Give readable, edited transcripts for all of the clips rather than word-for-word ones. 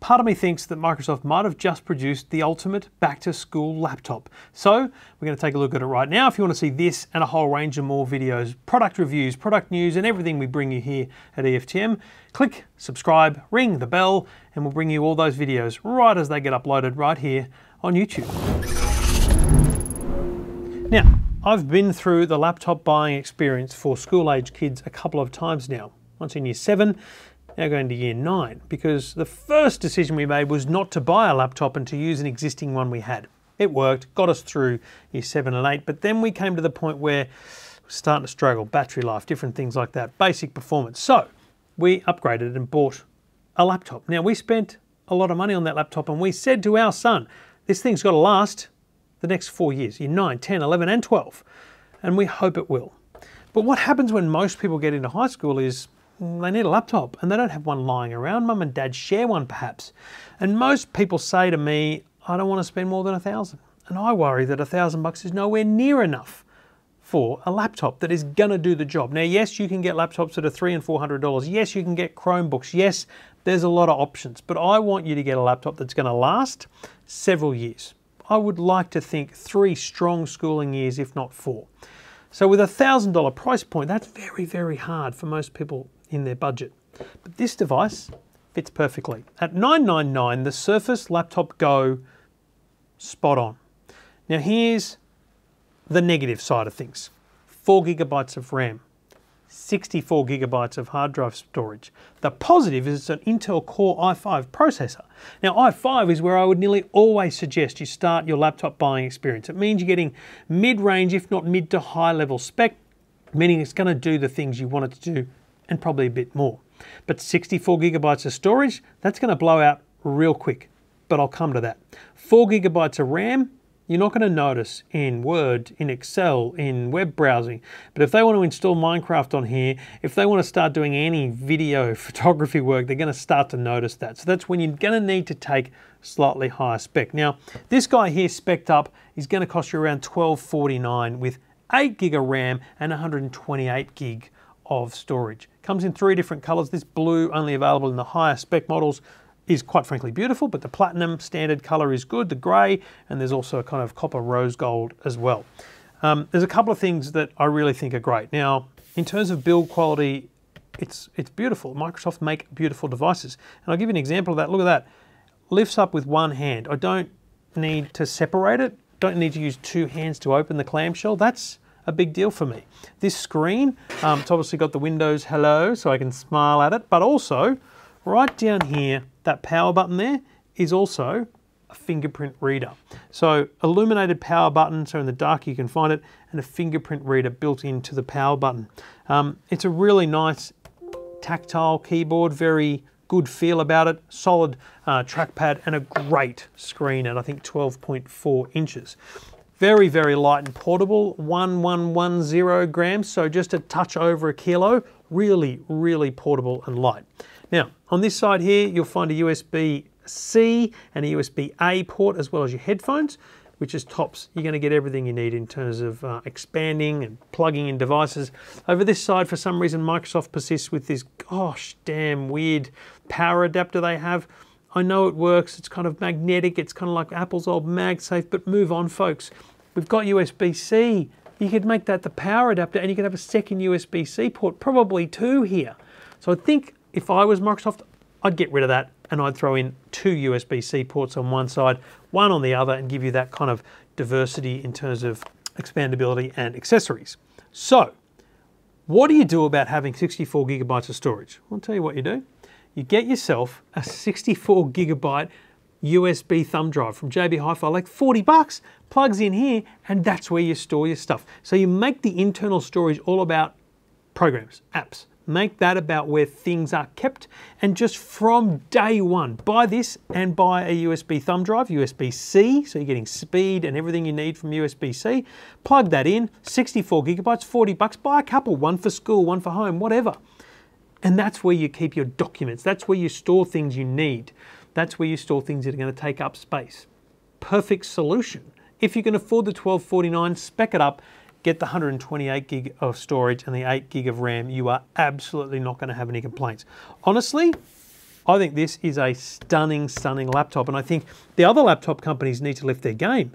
part of me thinks that Microsoft might have just produced the ultimate back-to-school laptop. So we're going to take a look at it right now. If you want to see this and a whole range of more videos, product reviews, product news, and everything we bring you here at EFTM, click subscribe, ring the bell, and we'll bring you all those videos right as they get uploaded right here on YouTube. Now, I've been through the laptop buying experience for school-age kids a couple of times now. Once in year 7, now going to year 9, because the first decision we made was not to buy a laptop and to use an existing one we had. It worked, got us through year 7 and 8, but then we came to the point where we're starting to struggle, battery life, different things like that, basic performance. So we upgraded and bought a laptop. Now we spent a lot of money on that laptop and we said to our son, this thing's got to last the next 4 years, year 9, 10, 11 and 12, and we hope it will. But what happens when most people get into high school is they need a laptop and they don't have one lying around. Mum and dad share one perhaps. And most people say to me, I don't want to spend more than $1,000. And I worry that $1,000 is nowhere near enough for a laptop that is going to do the job. Now, yes, you can get laptops that are $300 and $400. Yes, you can get Chromebooks. Yes, there's a lot of options, but I want you to get a laptop that's going to last several years. I would like to think 3 strong schooling years, if not 4. So with a $1,000 price point, that's very, very hard for most people in their budget. But this device fits perfectly. At $999, the Surface Laptop Go, spot on. Now here's the negative side of things. 4 GB of RAM, 64 GB of hard drive storage. The positive is it's an Intel Core i5 processor. Now i5 is where I would nearly always suggest you start your laptop buying experience. It means you're getting mid-range, if not mid to high level spec, meaning it's going to do the things you want it to do and probably a bit more. But 64 GB of storage, that's going to blow out real quick, but I'll come to that. 4 GB of RAM, you're not going to notice in Word, in Excel, in web browsing. But if they want to install Minecraft on here, if they want to start doing any video photography work, they're going to start to notice that. So that's when you're going to need to take slightly higher spec. Now, this guy here spec'd up is going to cost you around $1249 with 8 gig of RAM and 128 gig of storage. Comes in 3 different colors. This blue, only available in the higher spec models, is quite frankly beautiful, but the platinum standard color is good, the gray, and there's also a kind of copper rose gold as well. There's a couple of things that I really think are great. Now, in terms of build quality, it's beautiful. Microsoft make beautiful devices. And I'll give you an example of that. Look at that. Lifts up with one hand. I don't need to separate it. Don't need to use 2 hands to open the clamshell. That's a big deal for me. This screen, it's obviously got the Windows Hello, so I can smile at it, but also right down here, that power button there is also a fingerprint reader. So illuminated power button, so in the dark you can find it, and a fingerprint reader built into the power button. It's a really nice tactile keyboard, very good feel about it, solid trackpad, and a great screen at I think 12.4 inches. Very, very light and portable, 1110 grams, so just a touch over a kilo. Really, really portable and light. Now, on this side here, you'll find a USB-C and a USB-A port, as well as your headphones, which is tops. You're going to get everything you need in terms of expanding and plugging in devices. Over this side, for some reason, Microsoft persists with this gosh damn weird power adapter they have. I know it works, it's kind of magnetic, it's kind of like Apple's old MagSafe, but move on, folks. We've got USB-C. You could make that the power adapter and you could have a second USB-C port, probably 2 here. So I think if I was Microsoft, I'd get rid of that and I'd throw in 2 USB-C ports on one side, 1 on the other, and give you that kind of diversity in terms of expandability and accessories. So, what do you do about having 64 gigabytes of storage? I'll tell you what you do. You get yourself a 64 gigabyte USB thumb drive from JB Hi-Fi, like 40 bucks, plugs in here, and that's where you store your stuff. So you make the internal storage all about programs, apps. Make that about where things are kept, and just from day one, buy this and buy a USB thumb drive, USB-C, so you're getting speed and everything you need from USB-C. Plug that in, 64 gigabytes, 40 bucks, buy a couple, one for school, one for home, whatever. And that's where you keep your documents. That's where you store things you need. That's where you store things that are going to take up space. Perfect solution. If you can afford the $1249, spec it up, get the 128 gig of storage and the 8 gig of RAM. You are absolutely not going to have any complaints. Honestly, I think this is a stunning, stunning laptop, and I think the other laptop companies need to lift their game.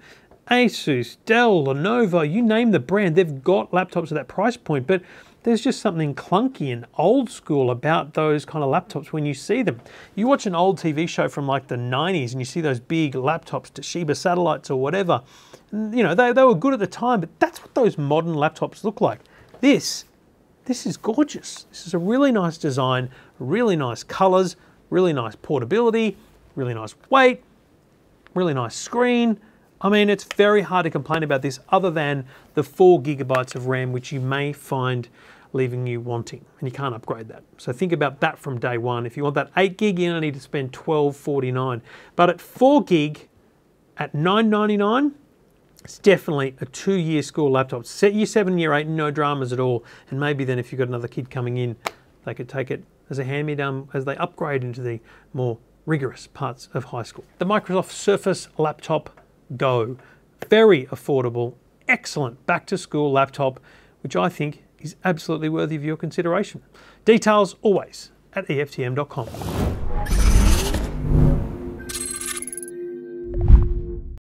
Asus, Dell, Lenovo, you name the brand, they've got laptops at that price point, but there's just something clunky and old school about those kind of laptops when you see them. You watch an old TV show from like the 90s and you see those big laptops, Toshiba satellites or whatever. And, you know, they were good at the time, but that's what those modern laptops look like. This is gorgeous. This is a really nice design, really nice colors, really nice portability, really nice weight, really nice screen. I mean, it's very hard to complain about this other than the 4 gigabytes of RAM, which you may find leaving you wanting, and you can't upgrade that. So think about that from day one. If you want that 8 gig, you only need to spend $12.49. But at 4 gig, at $9.99, it's definitely a 2-year school laptop. Set year 7, year 8, no dramas at all. And maybe then if you've got another kid coming in, they could take it as a hand-me-down as they upgrade into the more rigorous parts of high school. The Microsoft Surface Laptop Go. Very affordable, excellent back-to-school laptop, which I think is absolutely worthy of your consideration. Details always at EFTM.com.